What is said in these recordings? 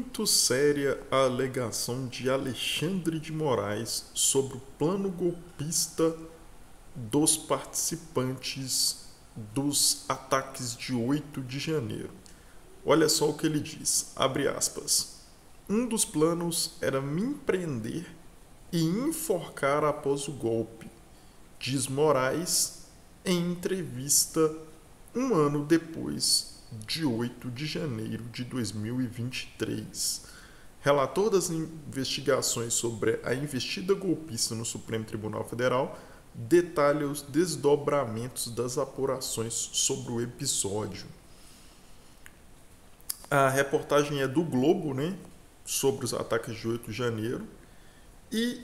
muito séria a alegação de Alexandre de Moraes sobre o plano golpista dos participantes dos ataques de 8 de janeiro. Olha só o que ele diz, abre aspas. Um dos planos era me prender e enforcar após o golpe, diz Moraes em entrevista um ano depois de 8 de janeiro de 2023. Relator das investigações sobre a investida golpista no Supremo Tribunal Federal detalha os desdobramentos das apurações sobre o episódio. A reportagem é do Globo, né, sobre os ataques de 8 de janeiro, e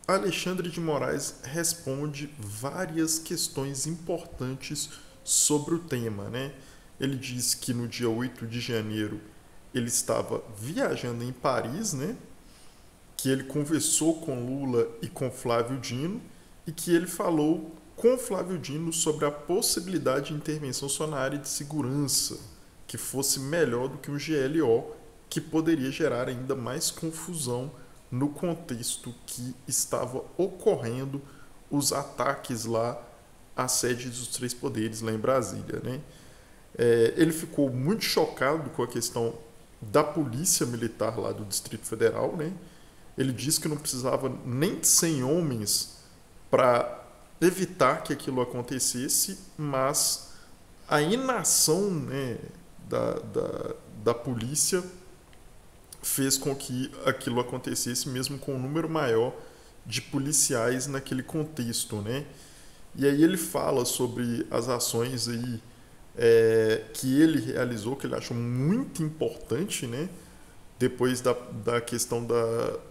Alexandre de Moraes responde várias questões importantes sobre o tema, né? Ele diz que no dia 8 de janeiro ele estava viajando em Paris, né? Que ele conversou com Lula e com Flávio Dino e que ele falou com Flávio Dino sobre a possibilidade de intervenção só na área de segurança, que fosse melhor do que um GLO, que poderia gerar ainda mais confusão no contexto que estava ocorrendo os ataques lá à sede dos três poderes lá em Brasília, né? Ele ficou muito chocado com a questão da polícia militar lá do Distrito Federal, né? Ele disse que não precisava nem de 100 homens para evitar que aquilo acontecesse, mas a inação, né, da polícia fez com que aquilo acontecesse mesmo com um número maior de policiais naquele contexto, né? E aí ele fala sobre as ações aí que ele realizou, que ele achou muito importante, né? Depois da questão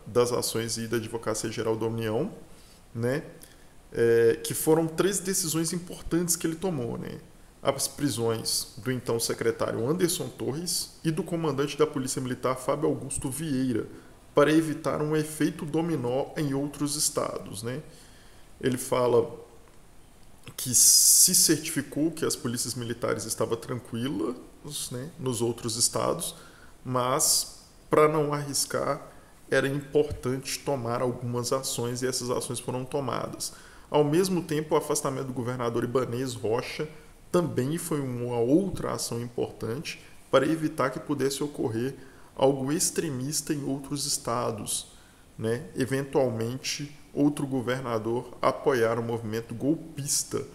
das ações aí da Advocacia Geral da União, né? Que foram 3 decisões importantes que ele tomou, né? As prisões do então secretário Anderson Torres e do comandante da Polícia Militar Fábio Augusto Vieira, para evitar um efeito dominó em outros estados, né? Ele fala que se certificou que as polícias militares estavam tranquilas, né, nos outros estados, mas para não arriscar era importante tomar algumas ações e essas ações foram tomadas. Ao mesmo tempo, o afastamento do governador Ibanez Rocha também foi uma outra ação importante para evitar que pudesse ocorrer algo extremista em outros estados, né? Eventualmente, outro governador apoiar o movimento golpista,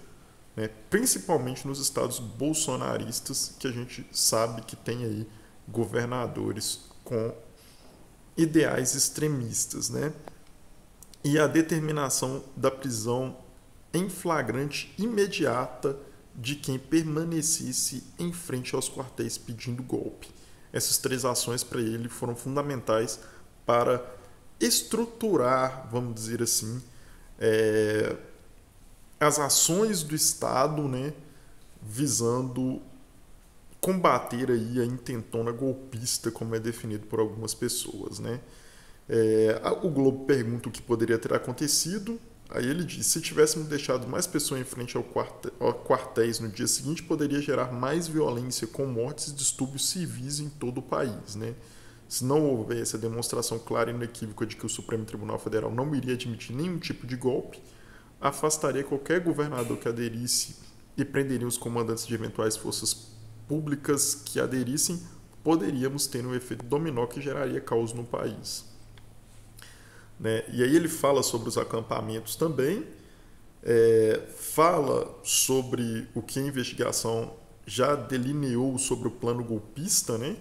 né? Principalmente nos estados bolsonaristas, que a gente sabe que tem aí governadores com ideais extremistas, né? E a determinação da prisão em flagrante imediata de quem permanecesse em frente aos quartéis pedindo golpe. Essas 3 ações para ele foram fundamentais para estruturar, vamos dizer assim, as ações do Estado, né, visando combater aí a intentona golpista, como é definido por algumas pessoas, né? O Globo pergunta o que poderia ter acontecido. Aí ele diz, se tivéssemos deixado mais pessoas em frente ao quartéis no dia seguinte, poderia gerar mais violência com mortes e distúrbios civis em todo o país, né? Se não houvesse a demonstração clara e inequívoca de que o Supremo Tribunal Federal não iria admitir nenhum tipo de golpe, afastaria qualquer governador que aderisse e prenderia os comandantes de eventuais forças públicas que aderissem, poderíamos ter um efeito dominó que geraria caos no país. Né? E aí ele fala sobre os acampamentos também, fala sobre o que a investigação já delineou sobre o plano golpista, né?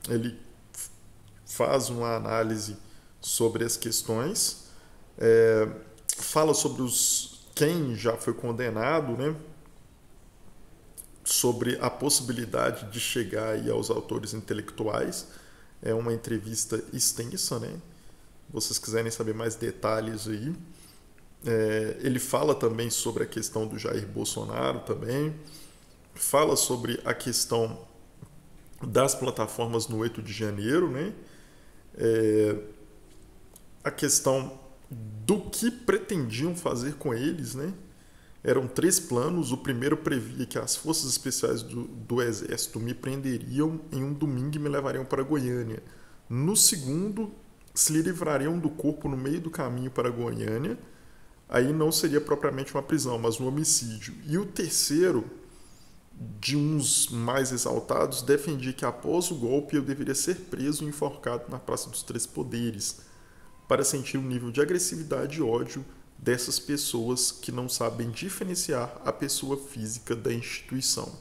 Ele faz uma análise sobre as questões, fala sobre quem já foi condenado, né? Sobre a possibilidade de chegar aí aos autores intelectuais. É uma entrevista extensa, né? Vocês quiserem saber mais detalhes aí. Ele fala também sobre a questão do Jair Bolsonaro também. Fala sobre a questão das plataformas no 8 de janeiro, né? A questão do que pretendiam fazer com eles, né? Eram 3 planos. O primeiro previa que as forças especiais do Exército me prenderiam em um domingo e me levariam para Goiânia. No segundo, se livrariam do corpo no meio do caminho para Goiânia. Aí não seria propriamente uma prisão, mas um homicídio. E o terceiro, de uns mais exaltados, defendia que após o golpe eu deveria ser preso e enforcado na Praça dos Três Poderes, para sentir o nível de agressividade e ódio dessas pessoas que não sabem diferenciar a pessoa física da instituição.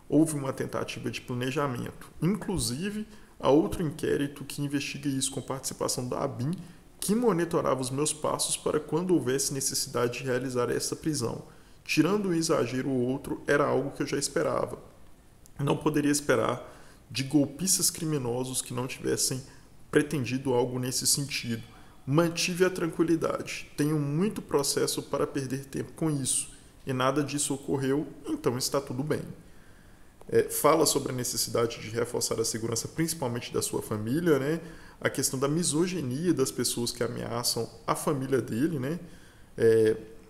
Houve uma tentativa de planejamento. Inclusive, há outro inquérito que investiga isso com participação da ABIN, que monitorava os meus passos para quando houvesse necessidade de realizar essa prisão. Tirando o exagero ou outro, era algo que eu já esperava. Não poderia esperar de golpistas criminosos que não tivessem pretendido algo nesse sentido. Mantive a tranquilidade. Tenho muito processo para perder tempo com isso. E nada disso ocorreu, então está tudo bem. Fala sobre a necessidade de reforçar a segurança, principalmente da sua família, né? A questão da misoginia das pessoas que ameaçam a família dele, né?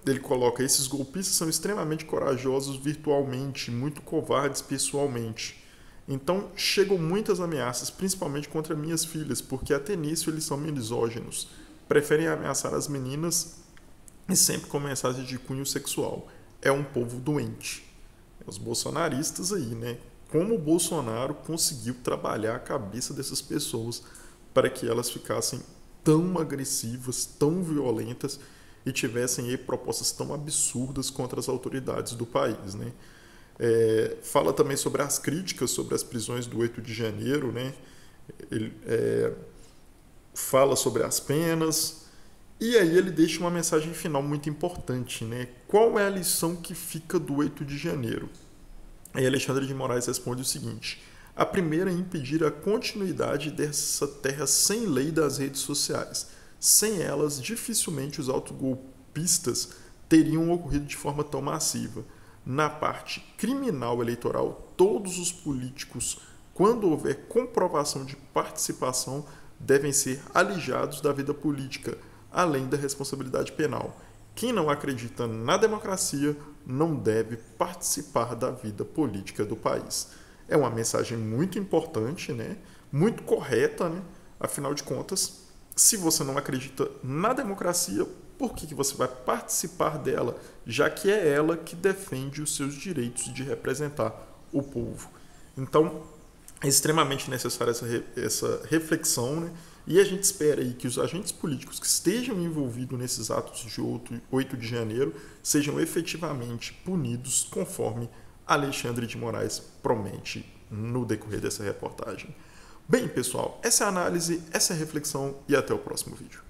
Ele coloca: esses golpistas são extremamente corajosos virtualmente, muito covardes pessoalmente. Então chegam muitas ameaças, principalmente contra minhas filhas, porque até nisso eles são misóginos. Preferem ameaçar as meninas e sempre com mensagens de cunho sexual. É um povo doente. Os bolsonaristas aí, né? Como o Bolsonaro conseguiu trabalhar a cabeça dessas pessoas para que elas ficassem tão agressivas, tão violentas e tivessem aí propostas tão absurdas contra as autoridades do país, né? Fala também sobre as críticas sobre as prisões do 8 de janeiro, né? Ele fala sobre as penas e aí ele deixa uma mensagem final muito importante, né? Qual é a lição que fica do 8 de janeiro? Aí Alexandre de Moraes responde o seguinte: a primeira é impedir a continuidade dessa terra sem lei das redes sociais. Sem elas, dificilmente os autogolpistas teriam ocorrido de forma tão massiva. Na parte criminal eleitoral, todos os políticos, quando houver comprovação de participação, devem ser alijados da vida política, além da responsabilidade penal. Quem não acredita na democracia não deve participar da vida política do país. É uma mensagem muito importante, né? Muito correta, né? Afinal de contas, se você não acredita na democracia, por que você vai participar dela, já que é ela que defende os seus direitos de representar o povo? Então, é extremamente necessária essa reflexão, né? E a gente espera aí que os agentes políticos que estejam envolvidos nesses atos de 8 de janeiro sejam efetivamente punidos conforme Alexandre de Moraes promete no decorrer dessa reportagem. Bem, pessoal, essa é a análise, essa é a reflexão e até o próximo vídeo.